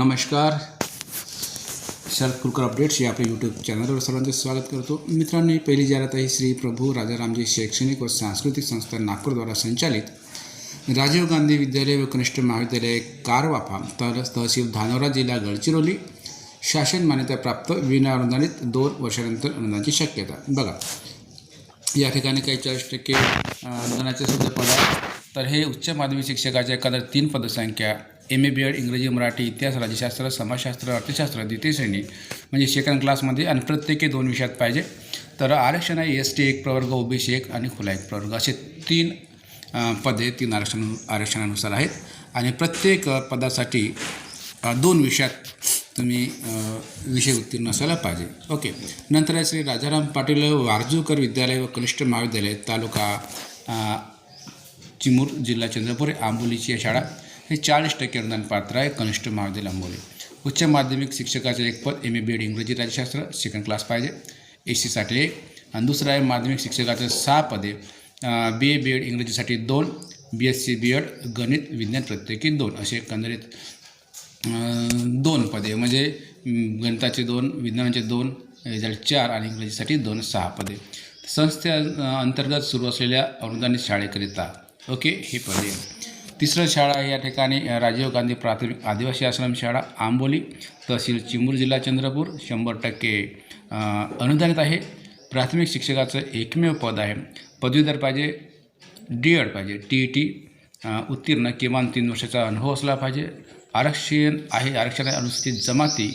नमस्कार. शरद कुलकर अपडेट्स या आपल्या यूट्यूब चॅनलवर सर्वांचे स्वागत करतो. मित्रांनो, पहिली जाहिरात आहे श्री प्रभू राजारामजी शैक्षणिक व सांस्कृतिक संस्था नागपूर द्वारा संचालित राजीव गांधी विद्यालय व कनिष्ठ महाविद्यालय कारवाफा तहसील धानोरा जिल्हा गडचिरोली शासन मान्यता प्राप्त विना अनुदानित 2 वर्षानंतर अनुदानाची शक्यता. बघा, या ठिकाणी काही 40% अनुदानाचे सुद्धा पद आहे. तर हे उच्च माध्यमिक शिक्षकाचे एकंदर 3 पदसंख्या MA BEd इंग्रजी मराठी इतिहास राज्यशास्त्र समाजशास्त्र अर्थशास्त्र द्वितीय श्रेणी म्हणजे सेकंड क्लासमध्ये आणि प्रत्येकी 2 विषयात पाहिजे. तर आरक्षण आहे ST 1 प्रवर्ग OBC 1 आणि खुला 1 प्रवर्ग असे 3 पदे 3 आरक्षणानुसार आहेत आणि प्रत्येक पदासाठी 2 विषयात तुम्ही विषय उत्तीर्ण असायला पाहिजे. ओके. नंतर आहे श्री राजाराम पाटील वारजूकर विद्यालय व कनिष्ठ महाविद्यालय तालुका चिमूर जिल्हा चंद्रपूर आंबोलीची या शाळा हे 40% अनुदान पात्र आहे. कनिष्ठ महाविद्यालय आंबोली. उच्च माध्यमिक शिक्षकाचे 1 पद MA BEd इंग्रजी राज्यशास्त्र सेकंड क्लास पाहिजे SC साठी 1 आणि दुसरं आहे माध्यमिक शिक्षकाचे 6 पदे BA BEd इंग्रजीसाठी 2 BSc BEd गणित विज्ञान प्रत्येकी 2 असे एकंदरीत 2 पदे म्हणजे गणिताचे 2 विज्ञानाचे 2 रिझल्ट 4 आणि इंग्रजीसाठी 2 6 पदे. संस्थे अंतर्गत सुरू असलेल्या अनुदानित शाळेकरिता ओके हे पदे. तिसरं शाळा आहे या ठिकाणी राजीव गांधी प्राथमिक आदिवासी आश्रम शाळा आंबोली तहसील चिमूर जिल्हा चंद्रपूर 100% अनुदानित आहे. प्राथमिक शिक्षकाचं एकमेव पद आहे. पदवीधर पाहिजे DEd पाहिजे TET उत्तीर्ण किमान 3 वर्षाचा अनुभव असला पाहिजे. आरक्षण आहे अनुसूचित जमाती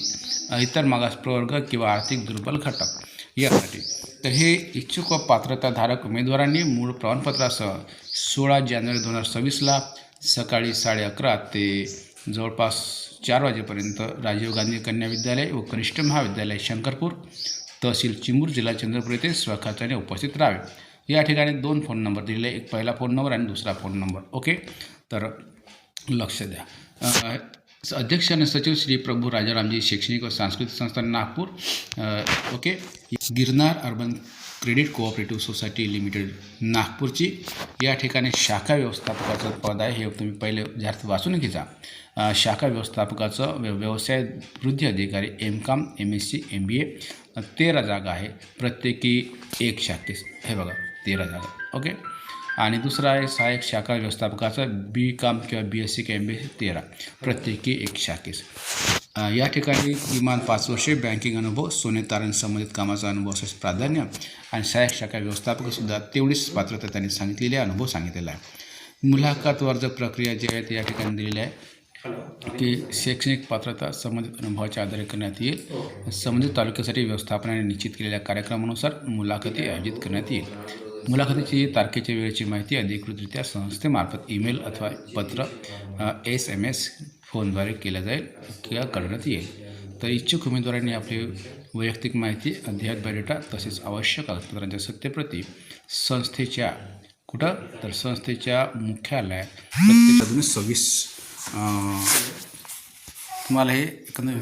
इतर मागास प्रवर्ग किंवा आर्थिक दुर्बल घटक यासाठी. तर हे इच्छुक व पात्रताधारक उमेदवारांनी मूळ प्रमाणपत्रासह 16 जानेवारी 2026 सकाळी 11:30 ते जवळपास 4 वाजेपर्यंत राजीव गांधी कन्या विद्यालय व कनिष्ठ महाविद्यालय शंकरपूर तहसील चिमूर जिल्हा चंद्रपूर येथे स्वखर्चाने उपस्थित राहावे. या ठिकाणी 2 फोन नंबर दिलेले, एक पहिला फोन नंबर आणि दुसरा फोन नंबर. ओके. तर लक्ष द्या. अध्यक्ष आणि सचिव श्री प्रभू राजारामजी शैक्षणिक व सांस्कृतिक संस्था Nagpur. Okay. Girnar urban credit cooperative society limited नागपूरची या ठिकाणी शाखा व्यवस्थापकाचं पद आहे. हे तुम्ही पहिले जाहिरात वाचून घ्या. शाखा व्यवस्थापकाचं व्यवसाय वृद्धी अधिकारी MCOM MSc MBA 13 जागा आहे. प्रत्येकी 1 शाखेस. हे बघा 13 जागा. ओके. आणि दुसरा आहे सहाय्यक शाखा व्यवस्थापकाचं BCOM किंवा BSc किंवा MBA 13 प्रत्येकी 1 शाखेस. या ठिकाणी किमान 5 वर्षे बँकिंग अनुभव सोने तारण संबंधित कामाचा अनुभव असल्यास प्राधान्य आणि सहाय्यक शाखा व्यवस्थापकसुद्धा तेवढीच पात्रता त्यांनी सांगितलेली आहे, अनुभव सांगितलेला आहे. मुलाखत अर्ज प्रक्रिया जी आहे ती या ठिकाणी दिलेली आहे की शैक्षणिक पात्रता संबंधित अनुभवाच्या आधारे करण्यात येईल. संबंधित तालुक्यासाठी व्यवस्थापनाने निश्चित केलेल्या कार्यक्रमानुसार मुलाखती आयोजित करण्यात येईल. मुलाखतीची तारखेच्या वेळेची माहिती अधिकृतरित्या संस्थेमार्फत ईमेल अथवा पत्र SMS फोनद्वारे केल्या जाईल किंवा कळवण्यात येईल. तर इच्छुक उमेदवारांनी आपली वैयक्तिक माहिती अद्ययावत बायोडेटा तसेच आवश्यक कागदपत्रांच्या सत्यप्रती संस्थेच्या तर संस्थेच्या मुख्यालयात प्रत्येक 2026 तुम्हाला हे एकंदर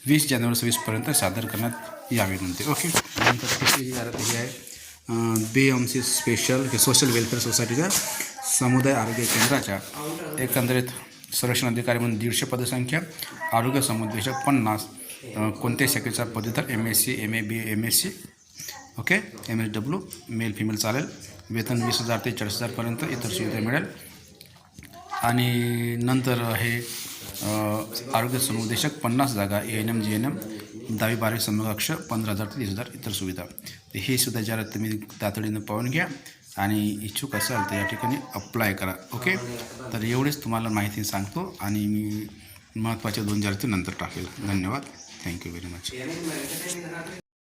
20 जानेवारी 26पर्यंत सादर करण्यात यावे म्हणते. ओके. नंतर तिसरी जाहिरात ही आहे BMC स्पेशल हे सोशल वेलफेअर सोसायटीच्या समुदाय आरोग्य केंद्राच्या एकंदरीत संरक्षण अधिकारी म्हणून 150 पदसंख्या आरोग्य समुपदेशक 50 कोणत्याही शाखेचा पदवीधर MSc MA BA MSc okay MSW male female चालेल. वेतन 20,000 ते 40,000पर्यंत इतर सुविधा मिळेल. आणि नंतर हे आरोग्य समुपदेशक 50 जागा ANM GNM 10वी-12वी समकक्ष 15,000 ते 30,000 इतर सुविधा. तर हे सुद्धा जरा तुम्ही तातडीनं पाहून घ्या आणि इच्छुक असाल तर या ठिकाणी अप्लाय करा. ओके. तर एवढेच तुम्हाला माहिती सांगतो आणि मी महत्त्वाच्या 2 जाहिराती नंतर टाकेल. धन्यवाद. Thank you very much.